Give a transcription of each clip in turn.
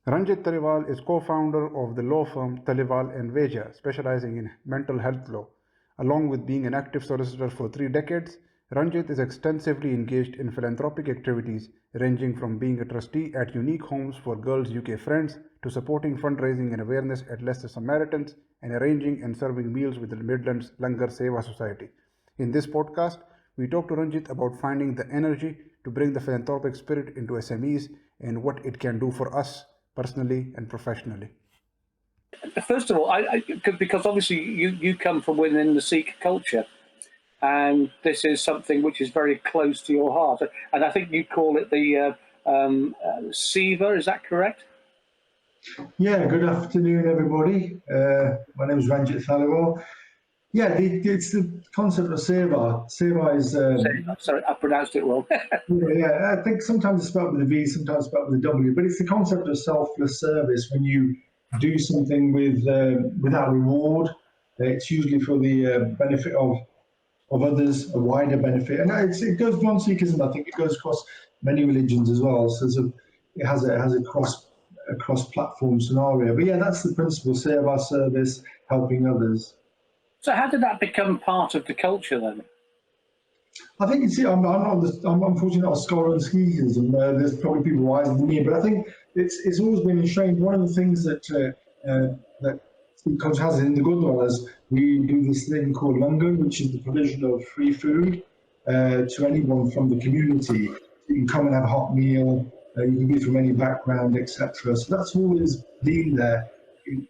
Ranjit Thaliwal is co-founder of the law firm Thaliwal and Veja, specializing in mental health law. Along with being an active solicitor for 3 decades, Ranjit is extensively engaged in philanthropic activities, ranging from being a trustee at Unique Homes for Girls UK Friends to supporting fundraising and awareness at Leicester Samaritans and arranging and serving meals with the Midlands Langar Seva Society. In this podcast, we talk to Ranjit about finding the energy to bring the philanthropic spirit into SMEs and what it can do for us personally and professionally. First of all, because obviously you come from within the Sikh culture, and this is something which is very close to your heart. And I think you call it the Seva, is that correct? Yeah, good afternoon, everybody. My name is Ranjit Thaliwal. Yeah, it's the concept of Seva. Seva is... Sorry, I pronounced it wrong. yeah, I think sometimes it's spelled with a V, sometimes spelled with a W, but it's the concept of selfless service. When you do something without reward, it's usually for the benefit of others, a wider benefit. And it goes beyond Sikhism. I think it goes across many religions as well. So it has a cross-platform scenario. But yeah, that's the principle, seva, service, helping others. So how did that become part of the culture then? I think I'm unfortunately not a scholar in Sikhism. There's probably people wiser than me, but I think it's always been ingrained. One of the things that Sikh culture has in the Gurdwaras, we do this thing called langar, which is the provision of free food to anyone from the community. You can come and have a hot meal. You can be from any background, etc. So that's always been there.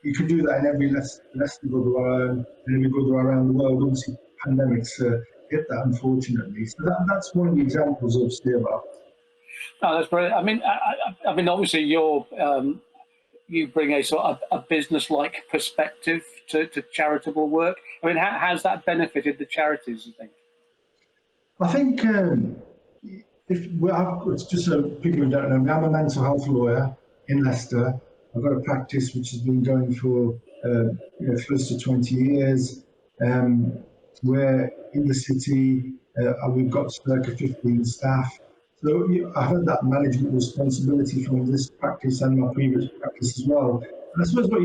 You can do that in every Leicester Gurdwara and every Gurdwara around the world. Obviously, pandemics hit that, unfortunately. So that's one of the examples of seva. Oh, that's brilliant. I mean, obviously, you bring a sort of a business-like perspective to charitable work. I mean, how's that benefited the charities, you think? I think it's just so people who don't know, I'm a mental health lawyer in Leicester. I've got a practice which has been going for close to 20 years. We're in the city, we've got circa 15 staff. So I've had that management responsibility from this practice and my previous practice as well. And I suppose what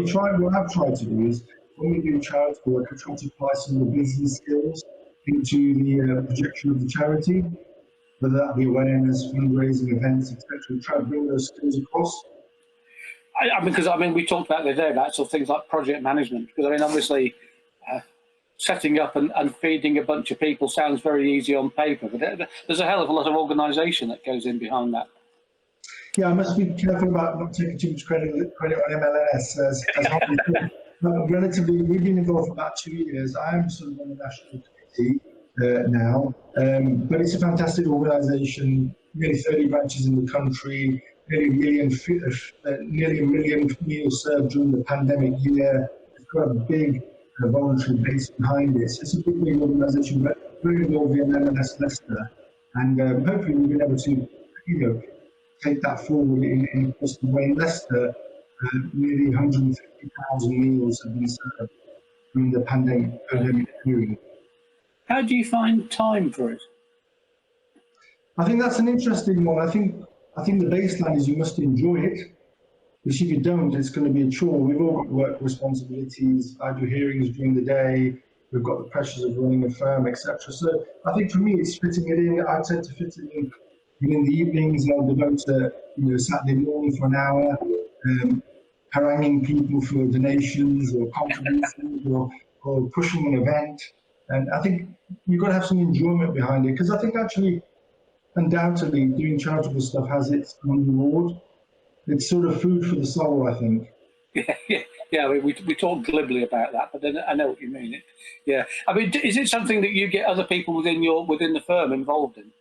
I've tried to do is, when we do charitable work, I try to apply some of the business skills into the projection of the charity, whether that be awareness, fundraising, events, etc. Try to bring those skills across. Because we talked about the other day about sort of things like project management. Because obviously, setting up and feeding a bunch of people sounds very easy on paper, but there's a hell of a lot of organisation that goes in behind that. Yeah, I must be careful about not taking too much credit on MLS. As relatively, we've been involved for about 2 years. I am sort of on the national committee now, but it's a fantastic organisation. Nearly 30 branches in the country. Nearly a million meals served during the pandemic year. It's got a big voluntary base behind it. It's a big organisation, but very involved in MLS Leicester, and hopefully we've been able to, take that forward in a positive way. In Leicester, nearly 150,000 meals have been served during the pandemic period. How do you find time for it? I think that's an interesting one. I think the baseline is you must enjoy it. Because if you don't, it's going to be a chore. We've all got work responsibilities. I do hearings during the day. We've got the pressures of running a firm, etc. So I think for me, it's fitting it in. I tend to fit it in the evenings. I'll devote Saturday morning for an hour, haranguing people for donations or contributions or pushing an event. And I think you've got to have some enjoyment behind it. Because I think actually, undoubtedly, doing charitable stuff has its own reward. It's sort of food for the soul, I think. Yeah. We talk glibly about that, but then I know what you mean. Is it something that you get other people within the firm involved in?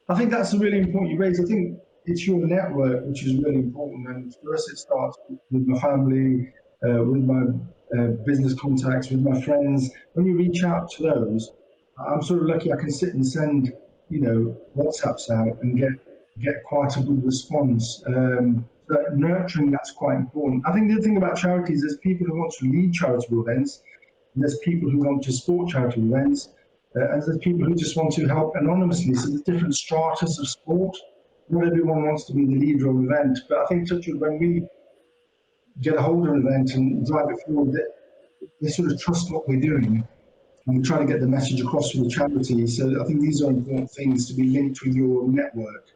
I think that's really important you raise. I think it's your network which is really important, and for us it starts with my family, with my business contacts, with my friends. When you reach out to those, I'm sort of lucky I can sit and send WhatsApps out and get quite a good response. So nurturing, that's quite important. I think the other thing about charities, there's people who want to lead charitable events, and there's people who want to support charitable events, and there's people who just want to help anonymously. So there's different stratas of support. not everyone wants to be the leader of an event, but I think such when we get a hold of an event and drive it forward, they sort of trust what we're doing, and we try to get the message across to the charity. So I think these are important things to be linked with your network.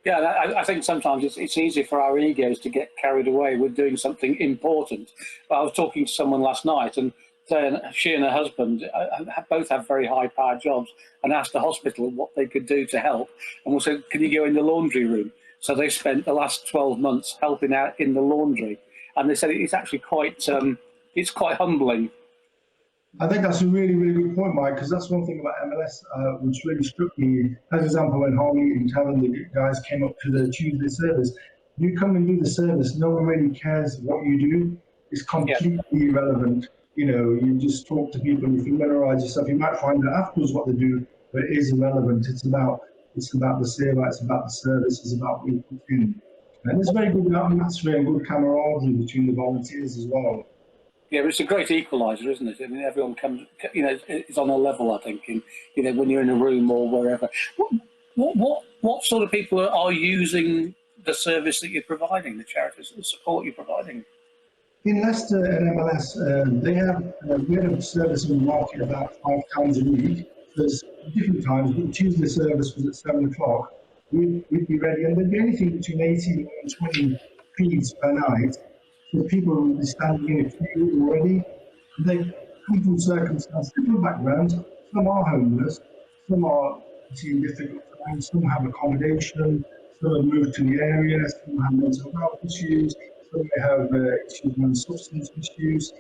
Yeah, I think sometimes it's easy for our egos to get carried away with doing something important. But I was talking to someone last night, and she and her husband both have very high-powered jobs, and asked the hospital what they could do to help. And we said, "Can you go in the laundry room?" So they spent the last 12 months helping out in the laundry, and they said it's actually quite humbling. I think that's a really, really good point, Mike, because that's one thing about MLS which really struck me. As example, when Harley and Talon, the guys came up to the Tuesday service, you come and do the service, no one really cares what you do. It's completely irrelevant. You know, you just talk to people, you familiarize yourself. You might find out afterwards what they do, but it is irrelevant. It's about the server, it's about the service, it's about what you put in. And there's very good atmosphere and good camaraderie between the volunteers as well. Yeah, but it's a great equaliser, isn't it? I mean, everyone comes, is on a level, I think, in, when you're in a room or wherever. What sort of people are using the service that you're providing, the charities, the support you're providing? In Leicester at MLS, we have a service in the market about 5 times a week. There's different times, but the Tuesday service was at 7 o'clock. We'd be ready, and there'd be anything between 18 and 20 feeds per night. So people will be standing in a queue already. They come from circumstances, different backgrounds. Some are homeless, some are in difficult times, some have accommodation, some have moved to the area, some have mental health issues, some may have issues with substance misuse.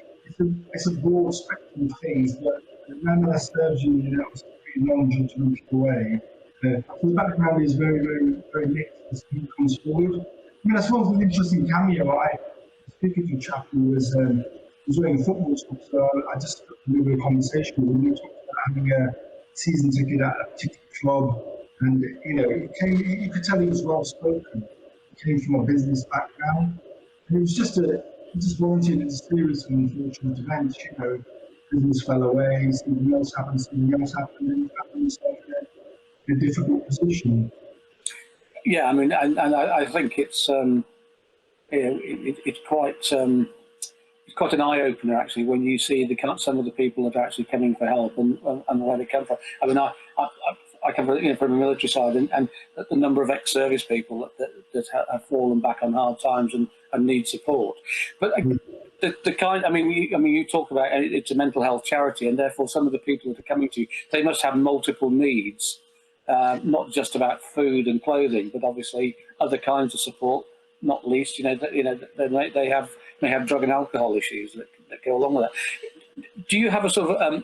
It's a broad spectrum of things, but the MLS serves you in a pretty non-judgmental way. So the background is very, very, very mixed as people comes forward. I mean, I suppose an interesting cameo. I was speaking to a chap who was wearing a football stuff, so I just took a little bit of conversation with him. We talked about having a season ticket at a particular club, and you could tell he was well spoken. He came from a business background, and it was just volunteered in a series of unfortunate events. Business fell away, something else happened, and he found himself in a difficult position. Yeah, I mean, and I think it's it's quite an eye opener actually when you see some of the people that are actually coming for help and where they come from. I mean, I come from a military side, and the number of ex-service people that have fallen back on hard times and need support. But you talk about it's a mental health charity, and therefore some of the people that are coming to you, they must have multiple needs, not just about food and clothing, but obviously other kinds of support. Not least, they have drug and alcohol issues that go along with that. Do you have a sort of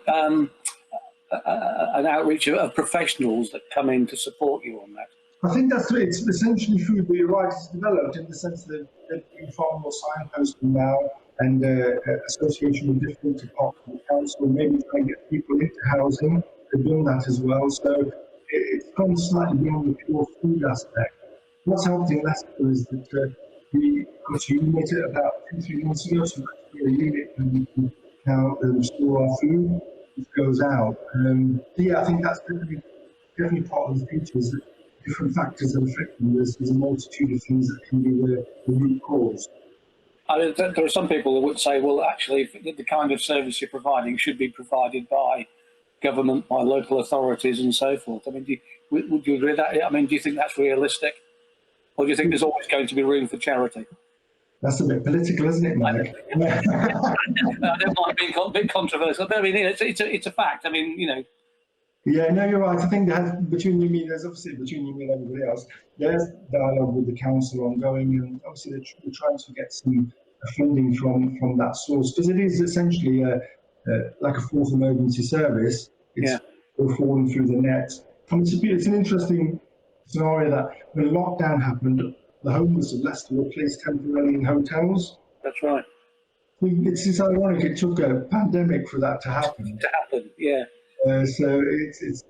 an outreach of professionals that come in to support you on that? I think it's essentially food, but you're right, it's developed in the sense that there's been far more signposting now and association with different departments of the council, maybe trying to get people into housing. They've done that as well. So it's gone slightly beyond the pure food aspect. What's helped in Leicester is that we got a unit about 2-3 months ago, so that's a unit and we can now store our food, which goes out. I think that's definitely part of the future, is that different factors are affecting this. There's a multitude of things that can be the root cause. There are some people that would say, well, actually, the kind of service you're providing should be provided by government, by local authorities and so forth. I mean, would you agree with that? I mean, do you think that's realistic? Or do you think there's always going to be room for charity? That's a bit political, isn't it, Mike? I don't mind being a bit controversial, but I mean, it's a fact. I mean, Yeah, no, you're right. I think between you and me, there's obviously between you and everybody else, there's dialogue with the council ongoing, and obviously they're trying to get some funding from that source, because it is essentially like a fourth emergency service. It's falling through the net. And it's an interesting scenario that when lockdown happened, the homeless of Leicester were placed temporarily in hotels. That's right. It's ironic. It took a pandemic for that to happen. Yeah. So it's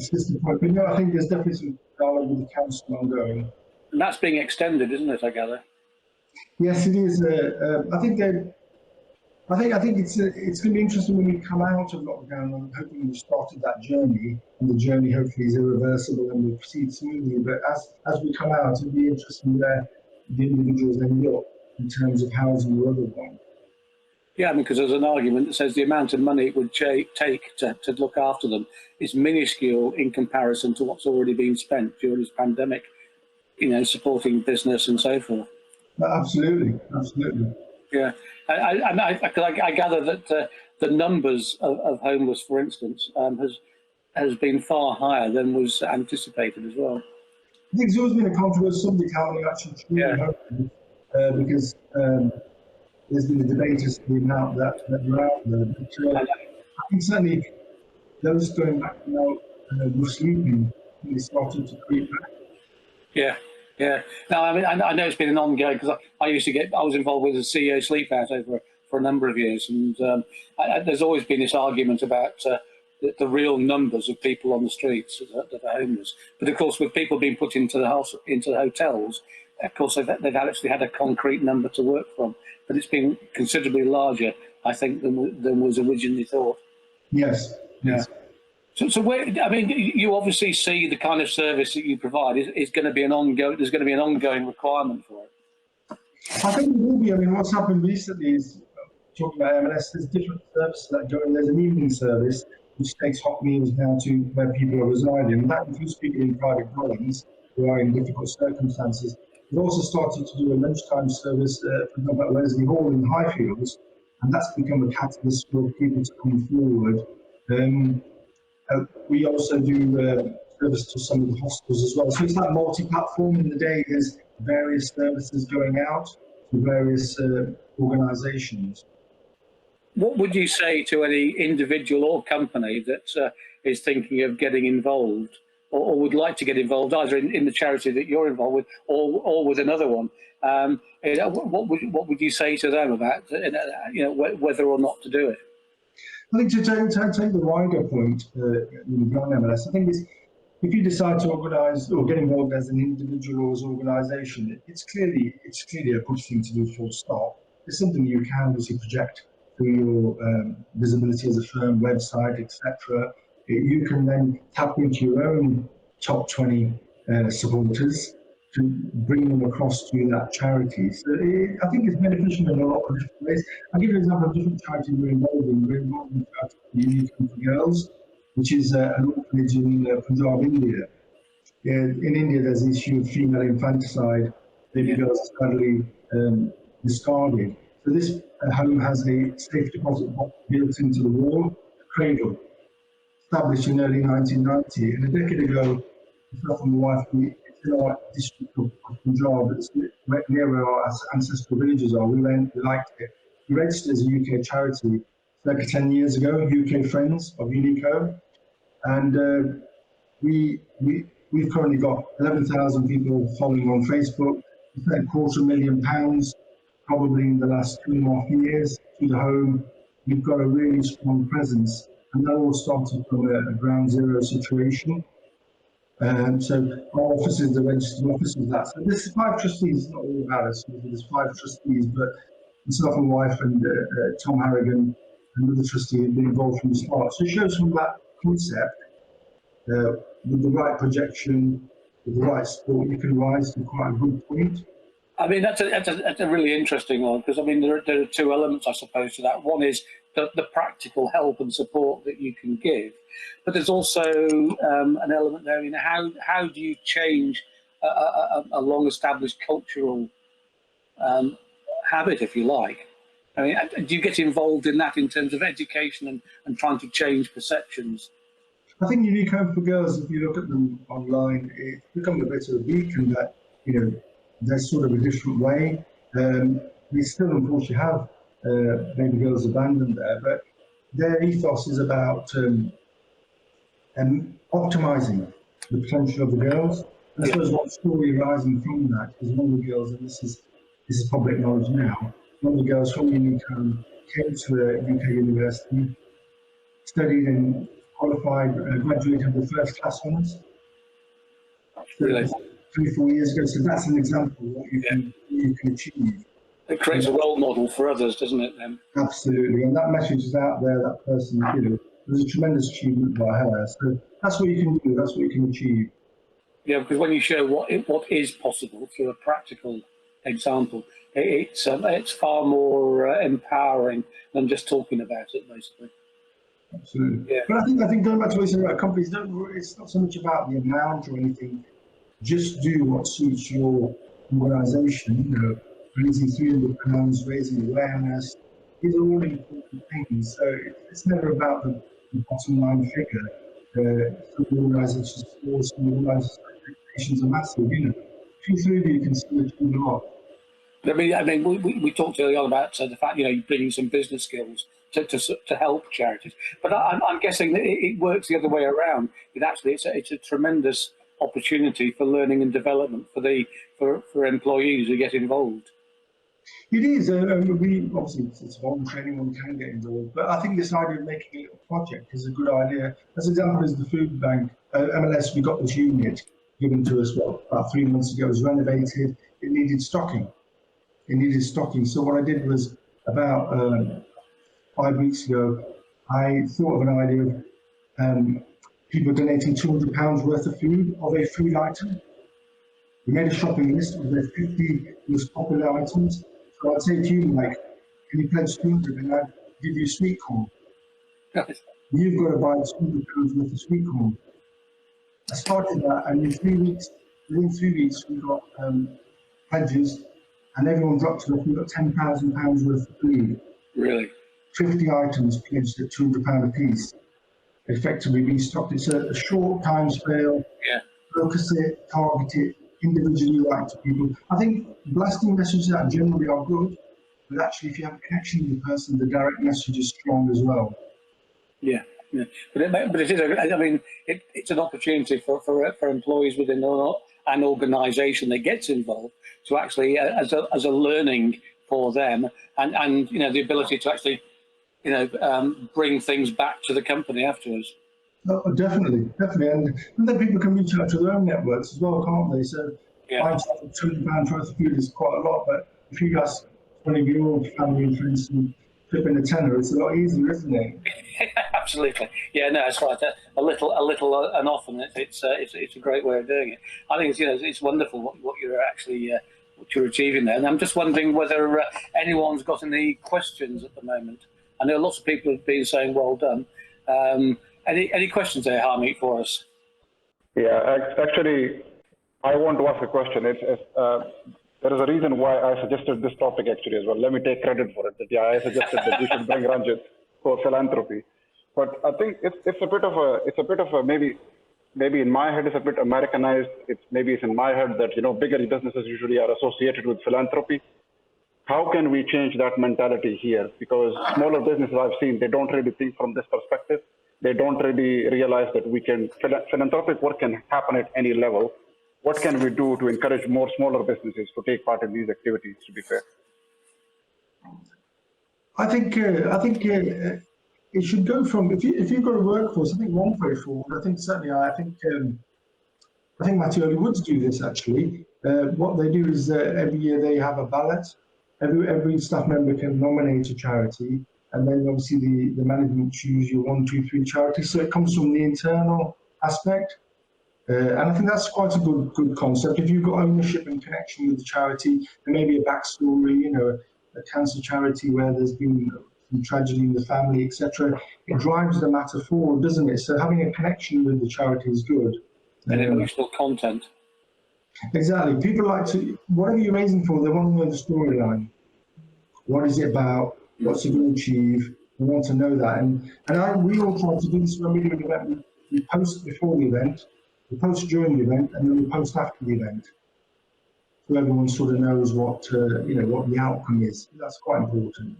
just a point. But no, I think there's definitely some dialogue with the council ongoing. And that's being extended, isn't it, I gather? Yes, it is. I think I think it's going to be interesting when we come out of lockdown. I'm hoping we've started that journey, and the journey hopefully is irreversible and will proceed smoothly. But as we come out, it'll be interesting where the individuals end up in terms of housing or otherwise. Yeah, I mean, because there's an argument that says the amount of money it would take to look after them is minuscule in comparison to what's already been spent during this pandemic, you know, supporting business and so forth. Absolutely, absolutely. Yeah, I gather that the numbers of homeless, for instance, has been far higher than was anticipated as well. I think it's always been a controversial subject how many actually truly homeless, because there's been a debate as to the amount that are out there. But I think certainly those going back now were sleeping, they started to creep back. Yeah, yeah. No, I mean, I know it's been an ongoing, because I was involved with the CEO Sleep Out for a number of years, and there's always been this argument about the real numbers of people on the streets that are homeless. But of course, with people being put into the hotels, of course they've actually had a concrete number to work from. But it's been considerably larger, I think, than was originally thought. Yes. Yeah. So where, I mean, you obviously see the kind of service that you provide is going to be an ongoing. There's going to be an ongoing requirement for it. I think it will be. I mean, what's happened recently is, talking about MLS, there's different services that go in. There's an evening service which takes hot meals down to where people are residing. And that includes people in private dwellings who are in difficult circumstances. We've also started to do a lunchtime service, for example, at Wesley Hall in Highfields, and that's become a catalyst for people to come forward. We also do service to some of the hostels as well. So it's like multi-platform. In the day, there's various services going out to various organisations. What would you say to any individual or company that is thinking of getting involved, or would like to get involved, either in the charity that you're involved with, or with another one? What would you say to them about, you know, whether or not to do it? I think to take the wider point beyond MLS, I think if you decide to organise or get involved as an individual or as an organisation, it's clearly a good thing to do. Full stop. It's something you can obviously project through your visibility as a firm, website, etc. You can then tap into your own top 20 supporters to bring them across to that charity. So I think it's beneficial in a lot of different ways. I'll give you an example of different charities we're involved in. We're involved in Unique Home for Girls, which is an orphanage in Punjab, India. In India, there's the issue of female infanticide. Baby girls are sadly discarded. So this home has a safe deposit box built into the wall, cradle, established in early 1990. And a decade ago, myself and my wife, in our district of Punjab, it's near where our ancestral villages are. We liked it. We registered as a UK charity circa 10 years ago, UK Friends of Unique Home. And we've currently got 11,000 people following on Facebook. We spent £250,000 probably in the last 2.5 years to the home. We've got a really strong presence, and that all started from a ground zero situation. So our offices are registered offices of that. So there's 5 trustees, not all about us. There's 5 trustees, but myself and wife and Tom Harrigan, another trustee, have been involved from the start. So it shows from that concept, with the right projection, with the right support, you can rise to quite a good point. I mean, that's a really interesting one, because I mean there are 2 elements, I suppose, to that. One is the practical help and support that you can give, but there's also an element there in how do you change a long-established cultural habit, if you like. I mean, do you get involved in that in terms of education and trying to change perceptions? I think Unique Home for Girls, if you look at them online, it's become a bit of a beacon that, you know, there's sort of a different way. We still, unfortunately, have baby girls abandoned there, but their ethos is about optimising the potential of the girls. And I suppose what story arising from that is one of the girls, and this is public knowledge now, one of the girls from Unique Home came to a UK university, studied and qualified, graduated with first class honours. Really? 3-4 years ago. So that's an example of what you can achieve. It creates a role model for others, doesn't it? Then. Absolutely, and that message is out there. That person, it was a tremendous achievement by her. So that's what you can do. That's what you can achieve. Yeah, because when you show what is possible through a practical example, it's far more empowering than just talking about it, basically. Absolutely. Yeah. But I think going back to what you said about companies, it's not so much about the amount or anything. Just do what suits your organisation. Raising £300, raising awareness, these are all important things. So it's never about the bottom line figure. Some organisations, small organisations, expectations are massive. If you through you can still achieve a lot. I mean, we talked earlier on about the fact you're bringing some business skills to help charities, but I'm guessing that it works the other way around. It's a tremendous opportunity for learning and development for employees who get involved. It is. We obviously it's voluntary, anyone can get involved, but I think this idea of making it a project is a good idea. As an example, is the food bank MLS. We got this unit given to us about 3 months ago. It was renovated. It needed stocking. So what I did was about 5 weeks ago, I thought of an idea of people donating £200 worth of food, of a food item. We made a shopping list of the 50 most popular items. So I'd say to you, Mike, can you pledge 200 and I'd give you sweet corn? You've got to buy £200 worth of sweet corn. I started that, and within 3 weeks, we got pledges, and everyone dropped to us. We got £10,000 worth of food. Really? 50 items pledged at £200 a piece. Effectively restocked. It's a short time scale. Yeah. Focus it, target it, individually right to people. I think blasting messages out generally are good, but actually if you have a connection with the person, the direct message is strong as well. Yeah. But it is. It's an opportunity for employees within an organisation that gets involved to actually as a learning for them, and the ability to actually bring things back to the company afterwards. Oh, definitely, and then people can reach out to their own networks as well, can't they? So, buying £200 worth of food is quite a lot, but if you guys, 20 of your own family and friends, and flip in a tenner, it's a lot easier, isn't it? Absolutely, yeah, no, that's right. A little, and often it's a great way of doing it. I think it's wonderful what you're actually what you're achieving there, and I'm just wondering whether anyone's got any questions at the moment. I know lots of people have been saying well done. Any questions there, Harmeet, for us? Yeah, actually, I want to ask a question. There is a reason why I suggested this topic actually as well. Let me take credit for it. That I suggested that we should bring Ranjit for philanthropy. But I think it's a bit of a maybe in my head it's a bit Americanized. It's in my head that bigger businesses usually are associated with philanthropy. How can we change that mentality here? Because smaller businesses I've seen, they don't really think from this perspective. They don't really realize that philanthropic work can happen at any level. What can we do to encourage more smaller businesses to take part in these activities, to be fair? I think it should go from, if you've got a workforce, I think one way forward, I think Mattioli Woods do this actually. What they do is every year they have a ballot. Every staff member can nominate a charity, and then obviously the management choose your 1, 2, 3 charities. So it comes from the internal aspect, and I think that's quite a good concept. If you've got ownership and connection with the charity, there may be a backstory, a cancer charity where there's been some tragedy in the family, etc. It drives the matter forward, doesn't it? So having a connection with the charity is good. And emotional content. Exactly. People like to, whatever you're raising for, they want to know the storyline. What is it about? What's it going to achieve? We want to know that. And we all try to do this when we do an event. We post before the event, we post during the event, and then we post after the event. So everyone sort of knows what the outcome is. That's quite important.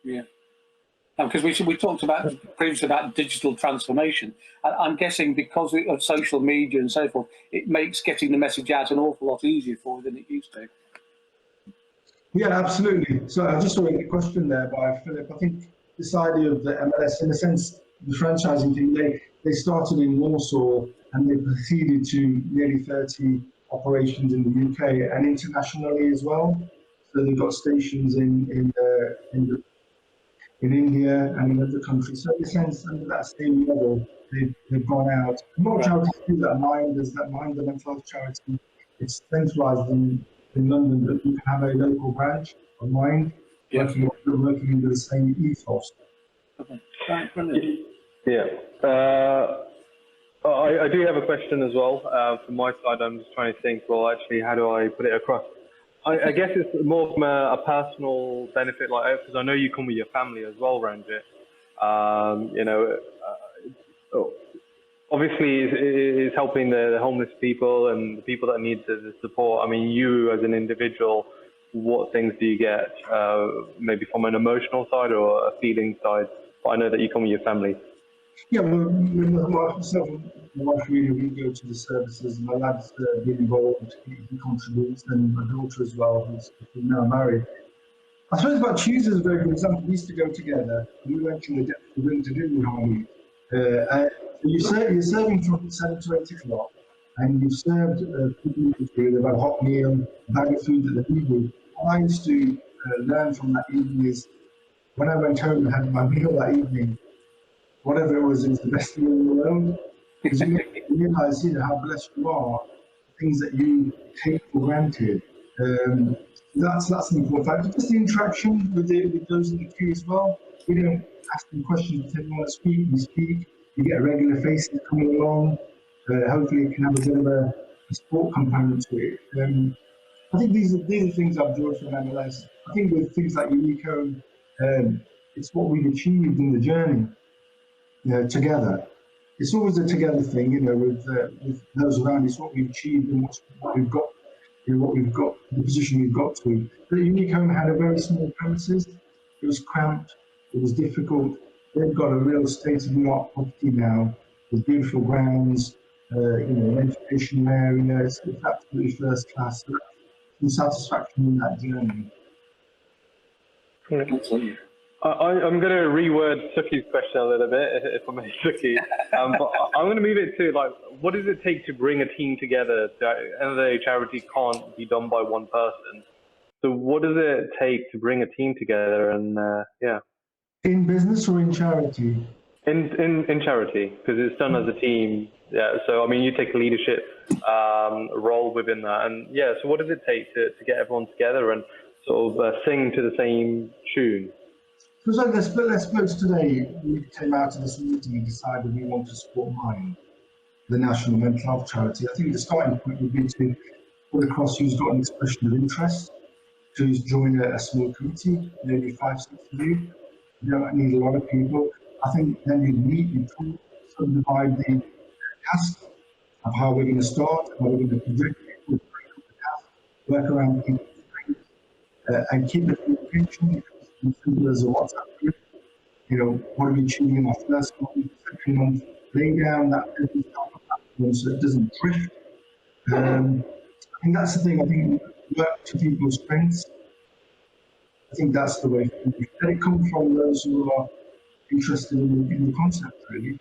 Yeah. Because we talked previously about digital transformation. I'm guessing because of social media and so forth, it makes getting the message out an awful lot easier for you than it used to. Yeah, absolutely. So I just saw a question there by Philip. I think this idea of the MLS, in a sense, the franchising thing, they started in Warsaw and they proceeded to nearly 30 operations in the UK and internationally as well. So they've got stations in India and in other countries. So in a sense, under that same level, they've gone out. A lot of charities do that. There's that Mind, the mental health charity. It's centralised in London, but you can have a local branch of Mind working under the same ethos. Yeah. I do have a question as well. From my side, I'm just trying to think, well, actually, how do I put it across? I guess it's more from a personal benefit, like, because I know you come with your family as well, Ranjit. Obviously, it's helping the homeless people and the people that need the support. I mean, you as an individual, what things do you get, maybe from an emotional side or a feeling side? But I know that you come with your family. Yeah, well, myself and my wife, really, we go to the services. My lad's been involved, he contributes, and my daughter as well, who's now married. I suppose about Tuesday is a very good example. We used to go together, and we went to the depth of winter, didn't we, Harvey? You're serving from 7 to 8 o'clock, and you've served people with about a hot meal, a bag of food that they needed. What I used to learn from that evening is when I went home and had my meal that evening, whatever it was the best meal in the world. Because you realise, how blessed you are, things that you take for granted. That's an important factor. Just the interaction with those in the queue as well. We don't ask them questions if they want to speak. We speak. You get regular faces coming along. Hopefully, it can have a bit of a sport component to it. I think these are things I've enjoyed from MLS. I think with things like Unico, it's what we've achieved in the journey. Together. It's always a together thing, with those around. It's what we've achieved and what we've got, the position we've got to. The Unique Home had a very small premises. It was cramped. It was difficult. They've got a real state-of-the-art property now with beautiful grounds, an educational area. It's absolutely first class. So the satisfaction in that journey. Absolutely. I'm going to reword Suki's question a little bit, if I may, Suki. But I'm going to move it to, what does it take to bring a team together? At the end of the day, charity can't be done by one person. So what does it take to bring a team together? And In business or in charity? In charity, because it's done as a team. Yeah. So I mean, you take a leadership role within that, and so what does it take to get everyone together and sort of sing to the same tune? So let's suppose today we came out of this meeting and decided we want to support Mind, the National Mental Health Charity. I think the starting point would be to put across who's got an expression of interest, who's joined a small committee, maybe 5-6 of you. You don't need a lot of people. I think then you meet, you talk, subdivide the task of how we're going to start, how we're going to project people, work around people's strengths, and keep the communication as simple as a WhatsApp group. What are we achieving in our first month, second month? Lay down that business platform so it doesn't drift. I think that's the thing. I think work to people's strengths. I think that's the way forward. Let it come from those who are interested in the concept, really.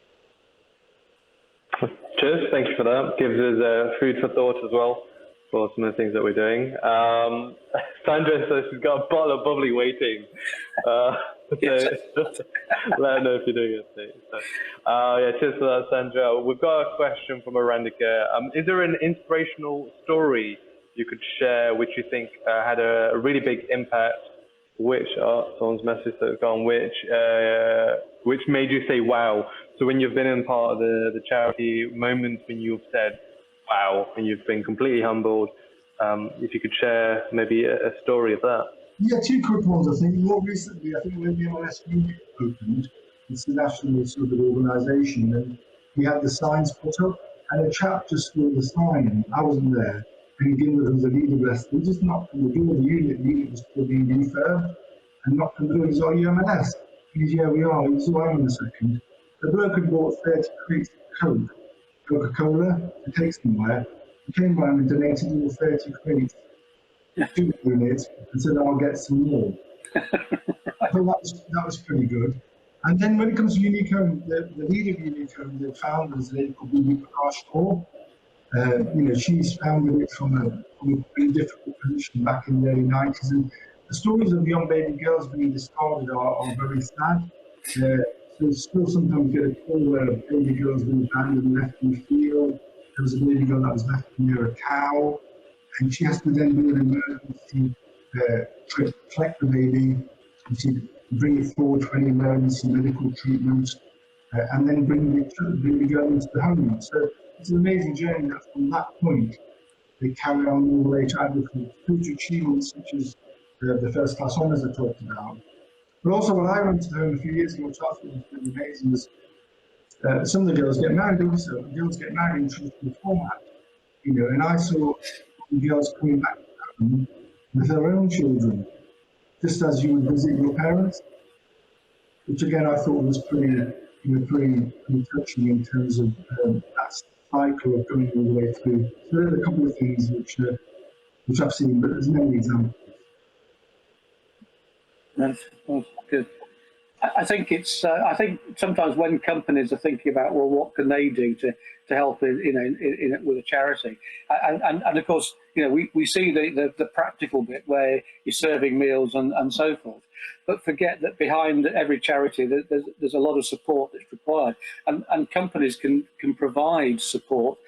Cheers, thank you for that. Gives us food for thought as well for some of the things that we're doing. Sandra says she's got a bottle of bubbly waiting. Let her know if you're doing it. So, cheers for that, Sandra. We've got a question from Arandika. Is there an inspirational story you could share which you think had a really big impact? Which someone's message that's gone, which made you say wow? So when you've been in part of the charity, moments when you've said wow, and you've been completely humbled, if you could share maybe a story of that. Yeah, two quick ones. I think more recently, I think when the MLS Unit opened, it's a national sort of organisation, and we had the signs put up, and a chap just saw the sign. I wasn't there. And again, there was a leader rest. He just knocked on the door of the unit was still being refurbed, and knocked on the door. He said, "Are you MLS?" He said, "Yeah, we are." He said, "Hang on a second." The bloke had bought 30 crates of Coca-Cola to take somewhere. He came round and donated all 30 crates to the unit and said, "I'll get some more." I thought that was pretty good. And then when it comes to Unico, the leader of Unico, the founder is a lady called Prakash Kaur. She's founded it from a pretty difficult position back in the early 90s. And the stories of young baby girls being discarded are very sad. So you still sometimes get a call where a baby girl's been abandoned and left in the field. There was a baby girl that was left near a cow, and she has to then do an emergency trip to collect the baby, and she bring it forward for any emergency medical treatment, and then bring the girl into the home. So it's an amazing journey that from that point they carry on all the way to adulthood, through to achievements such as the first class honours I talked about. But also when I went to the home a few years ago, which I thought was really amazing, was some of the girls get married also. Girls get married in traditional format, and I saw girls coming back home with their own children, just as you would visit your parents, which again I thought was pretty touching in terms of that cycle of going all the way through. So there are a couple of things which I've seen, but there's many examples. That's good. I think it's. I think sometimes when companies are thinking about, well, what can they do to help with a charity, and of course, we see the practical bit where you're serving meals and so forth, but forget that behind every charity there's a lot of support that's required, and companies can provide support.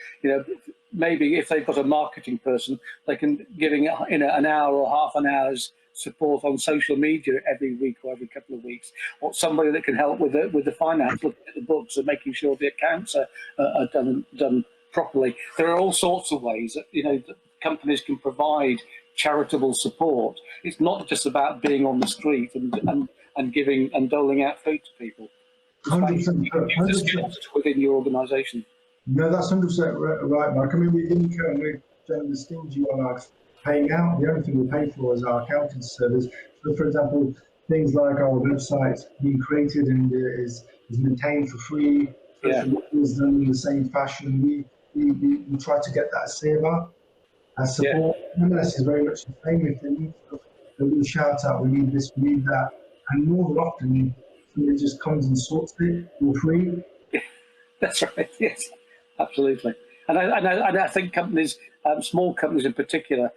Maybe if they've got a marketing person, they can giving an hour or half an hour's support on social media every week or every couple of weeks, or somebody that can help with the finance, looking at the books and making sure the accounts are done properly. There are all sorts of ways that that companies can provide charitable support. It's not just about being on the street and giving and doling out food to people. 100%. Within your organisation. No, that's 100% right, Mark. I mean, we didn't we're generally stingy on our paying out. The only thing we pay for is our accounting service. So, for example, things like our website being created and is maintained for free, social media is done in the same fashion. We try to get that saver as support. MLS is very much the same. If they need stuff, they will shout out, we need this, we need that. And more than often, somebody just comes and sorts it for free. That's right. Yes, absolutely. And I think companies, small companies in particular,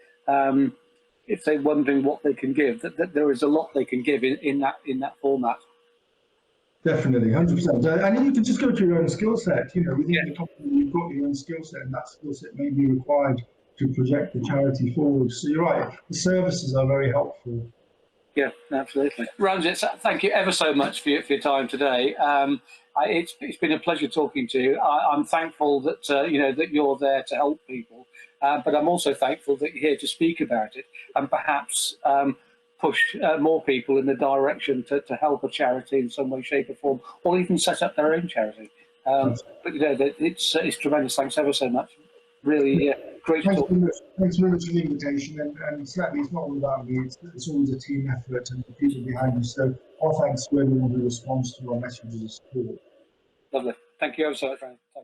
if they're wondering what they can give, that there is a lot they can give in that format. Definitely, 100%. And you can just go to your own skill set. Within the company, you've got your own skill set, and that skill set may be required to project the charity forward. So you're right. The services are very helpful. Yeah, absolutely. Ranjit, thank you ever so much for your time today. It's been a pleasure talking to you. I'm thankful that that you're there to help people, but I'm also thankful that you're here to speak about it and perhaps push more people in the direction to help a charity in some way, shape, or form, or even set up their own charity. But it's tremendous. Thanks ever so much. Really great to talk. Thanks very much for the invitation, and certainly it's not all about me. It's always a team effort and the people behind you. So all thanks to everyone who responds to our messages of support. Lovely. Thank you ever so much, Frank. Thank you.